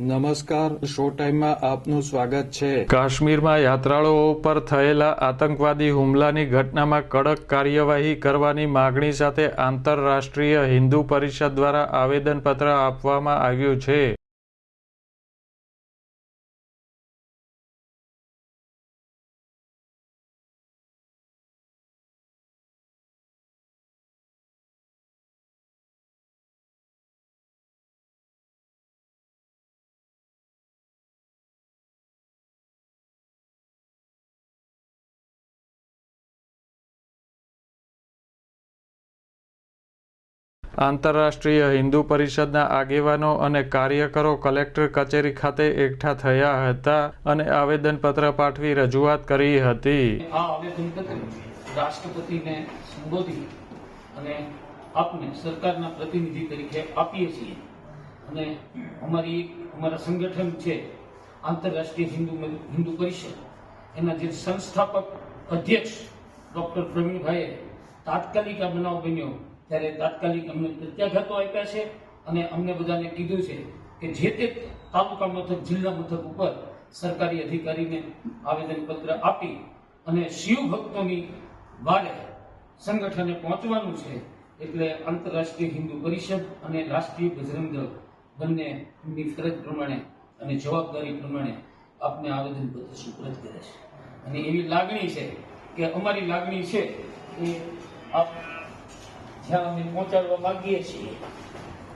નમસ્કાર, શો ટાઈમમાં આપનું સ્વાગત છે। કાશ્મીરમાં યાત્રાળુઓ પર થયેલા આતંકવાદી હુમલાની ઘટનામાં કડક કાર્યવાહી કરવાની માગણી સાથે આંતરરાષ્ટ્રીય હિન્દુ પરિષદ દ્વારા આવેદનપત્ર આપવામાં આવ્યું છે। આંતરરાષ્ટ્રીય હિન્દુ પરિષદના આગેવાનો અને કાર્યકરો કલેક્ટર કચેરી ખાતે એકઠા થયા હતા અને આવેદનપત્ર પાઠવી રજૂઆત કરી હતી। આ આવેદનપત્ર રાષ્ટ્રપતિને સંબોધી અને આપને સરકારના પ્રતિનિધિ તરીકે આપીએ છીએ અને અમારા સંગઠન છે આંતરરાષ્ટ્રીય હિન્દુ પરિષદ, એના જે સંસ્થાપક અધ્યક્ષ ડોક્ટર પ્રવીણભાઈએ તાત્કાલિક આ બનાવ બન્યો ત્યારે તાત્કાલિક અમને પ્રત્યાઘાતો આપ્યા છે અને અમને બધાને કીધું છે કે જે તે તાલુકા મથક, જિલ્લા મથક ઉપર સરકારી અધિકારીને આવેદનપત્ર આપી અને શિવ ભક્તોની વાડે સંગઠને પહોંચવાનું છે। એટલે આંતરરાષ્ટ્રીય હિન્દુ પરિષદ અને રાષ્ટ્રીય બજરંગ દળ બંનેની ફરજ પ્રમાણે અને જવાબદારી પ્રમાણે આપને આવેદનપત્ર સુપરત કરે છે અને એવી લાગણી છે કે અમારી લાગણી છે એ આપ જ્યાં અમે પહોંચાડવા માંગીએ છીએ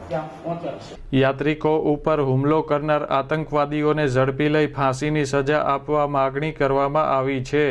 ત્યાં પહોંચાડશે। યાત્રિકો ઉપર હુમલો કરનાર આતંકવાદીઓને ઝડપી લઈ ફાંસીની સજા આપવા માગણી કરવામાં આવી છે।